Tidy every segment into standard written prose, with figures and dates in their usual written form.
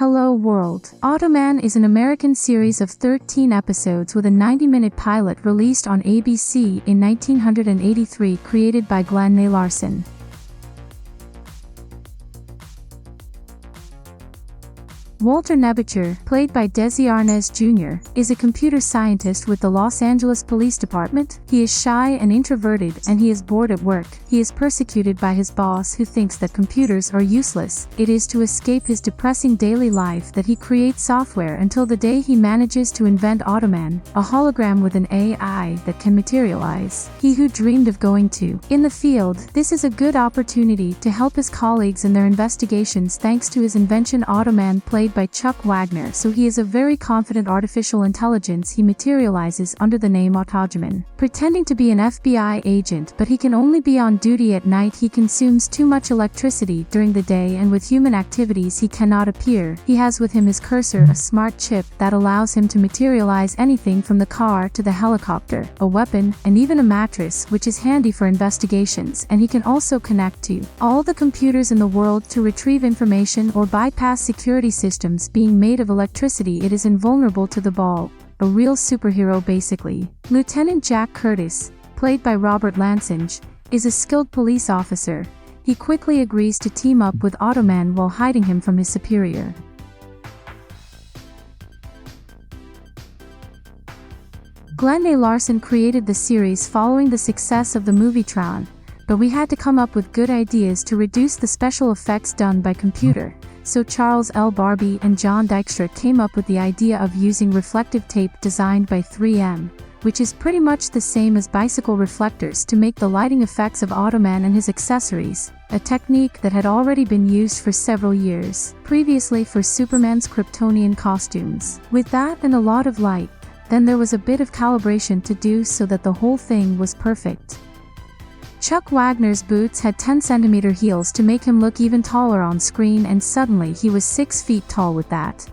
Hello World. Automan is an American series of 13 episodes with a 90-minute pilot released on ABC in 1983, created by Glenn A. Larson. Walter Nebuchar, played by Desi Arnaz Jr., is a computer scientist with the Los Angeles Police Department. He is shy and introverted, and he is bored at work. He is persecuted by his boss, who thinks that computers are useless. It is to escape his depressing daily life that he creates software until the day he manages to invent Automan, a hologram with an AI that can materialize. He who dreamed of going to in the field. This is a good opportunity to help his colleagues in their investigations thanks to his invention Automan, played by Chuck Wagner. So he is a very confident artificial intelligence. He materializes under the name automan, pretending to be an FBI agent, but he can only be on duty at night. He consumes too much electricity during the day, and with human activities he cannot appear. He has with him his cursor, a smart chip that allows him to materialize anything from the car to the helicopter, a weapon, and even a mattress, which is handy for investigations. And he can also connect to all the computers in the world to retrieve information or bypass security systems being made of electricity. It is invulnerable to the ball. A real superhero basically. Lieutenant Jack Curtis, played by Robert Lansing, is a skilled police officer. He quickly agrees to team up with Automan while hiding him from his superior. Glenn A. Larson created the series following the success of the movie Tron, but we had to come up with good ideas to reduce the special effects done by computer. So Charles L. Barbie and John Dykstra came up with the idea of using reflective tape designed by 3M, which is pretty much the same as bicycle reflectors, to make the lighting effects of Automan and his accessories, a technique that had already been used for several years previously for Superman's Kryptonian costumes. With that and a lot of light, then there was a bit of calibration to do so that the whole thing was perfect. Chuck Wagner's boots had 10-centimeter heels to make him look even taller on screen, and suddenly he was 6 feet tall with that.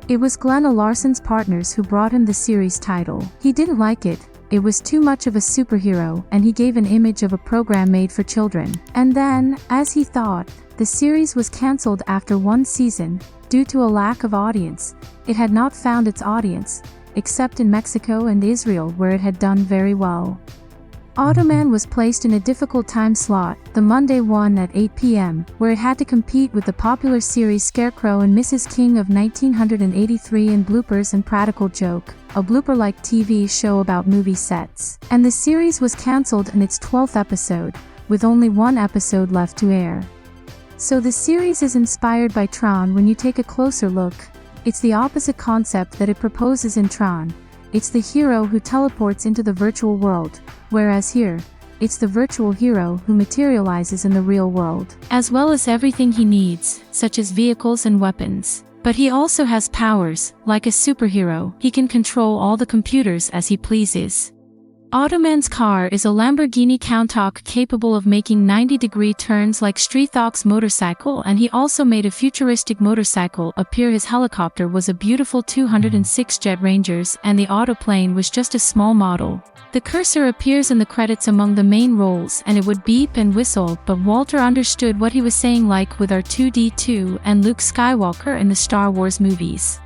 It was Glenn A. Larson's partners who brought him the series title. He didn't like it. It was too much of a superhero, and he gave an image of a program made for children. And then, as he thought, the series was cancelled after one season, due to a lack of audience. It had not found its audience, except in Mexico and Israel, where it had done very well. Automan was placed in a difficult time slot, the Monday one at 8 p.m., where it had to compete with the popular series Scarecrow and Mrs. King of 1983 and Bloopers and Practical Joke, a blooper-like TV show about movie sets. And the series was cancelled in its 12th episode, with only one episode left to air. So the series is inspired by Tron. When you take a closer look, it's the opposite concept that it proposes in Tron. It's the hero who teleports into the virtual world, whereas here, it's the virtual hero who materializes in the real world, as well as everything he needs, such as vehicles and weapons. But he also has powers. Like a superhero, he can control all the computers as he pleases. Automan's car is a Lamborghini Countach capable of making 90-degree turns like Streethock's motorcycle, and he also made a futuristic motorcycle appear. His helicopter was a beautiful 206 Jet Rangers, and the autoplane was just a small model. The cursor appears in the credits among the main roles, and it would beep and whistle, but Walter understood what he was saying, like with R2-D2 and Luke Skywalker in the Star Wars movies.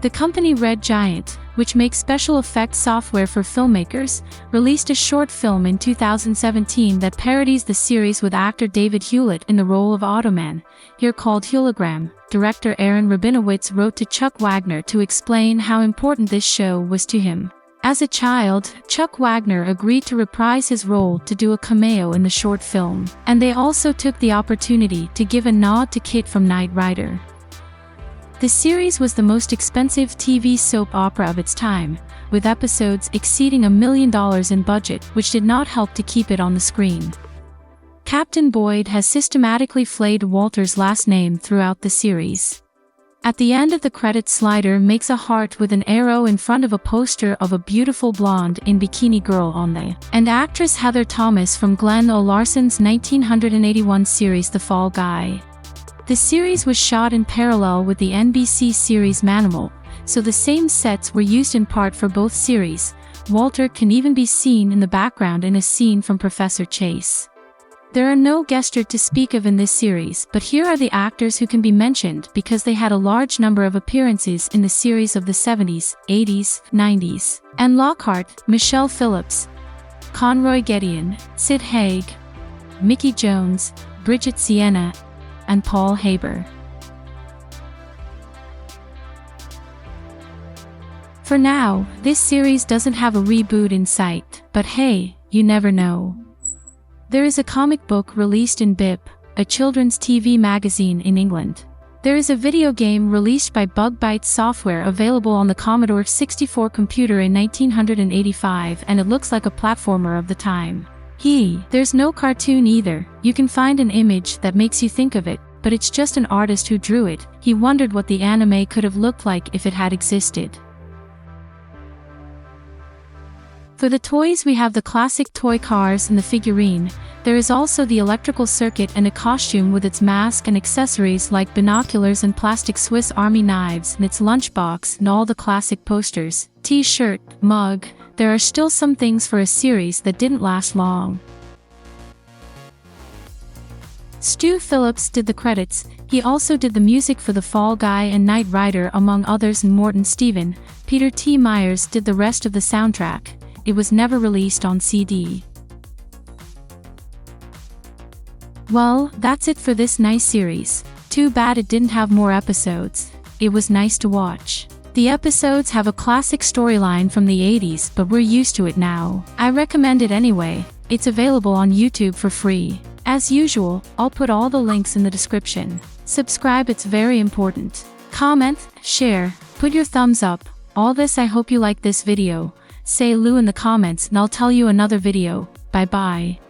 The company Red Giant, which makes special effects software for filmmakers, released a short film in 2017 that parodies the series with actor David Hewlett in the role of Automan, here called Hologram. Director Aaron Rabinowitz wrote to Chuck Wagner to explain how important this show was to him. As a child, Chuck Wagner agreed to reprise his role to do a cameo in the short film, and they also took the opportunity to give a nod to Kit from Knight Rider. The series was the most expensive TV soap opera of its time, with episodes exceeding $1 million in budget, which did not help to keep it on the screen. Captain Boyd has systematically flayed Walter's last name throughout the series. At the end of the credits, slider makes a heart with an arrow in front of a poster of a beautiful blonde in bikini girl on the and actress Heather Thomas from Glenn O. Larson's 1981 series The Fall Guy. The series was shot in parallel with the NBC series Manimal, so the same sets were used in part for both series. Walter can even be seen in the background in a scene from Professor Chase. There are no guests to speak of in this series, but here are the actors who can be mentioned because they had a large number of appearances in the series of the 70s, 80s, 90s. And Lockhart, Michelle Phillips, Conroy Gedeon, Sid Haig, Mickey Jones, Bridget Sienna, and Paul Haber. For now, this series doesn't have a reboot in sight, but hey, you never know. There is a comic book released in BIP, a children's TV magazine in England. There is a video game released by Bug Bites Software available on the Commodore 64 computer in 1985, and it looks like a platformer of the time. There's no cartoon either. You can find an image that makes you think of it, but it's just an artist who drew it. He wondered what the anime could have looked like if it had existed. For the toys we have the classic toy cars and the figurine. There is also the electrical circuit and a costume with its mask and accessories like binoculars and plastic Swiss Army knives and its lunchbox and all the classic posters, t-shirt, mug. There are still some things for a series that didn't last long. Stu Phillips did the credits. He also did the music for The Fall Guy and Knight Rider among others, and Morton Steven. Peter T. Myers did the rest of the soundtrack. It was never released on CD. Well, that's it for this nice series. Too bad it didn't have more episodes. It was nice to watch. The episodes have a classic storyline from the 80s, but we're used to it now. I recommend it anyway. It's available on YouTube for free. As usual, I'll put all the links in the description. Subscribe, it's very important. Comment, share, put your thumbs up. All this, I hope you like this video. Say Lou in the comments and I'll tell you another video. Bye bye.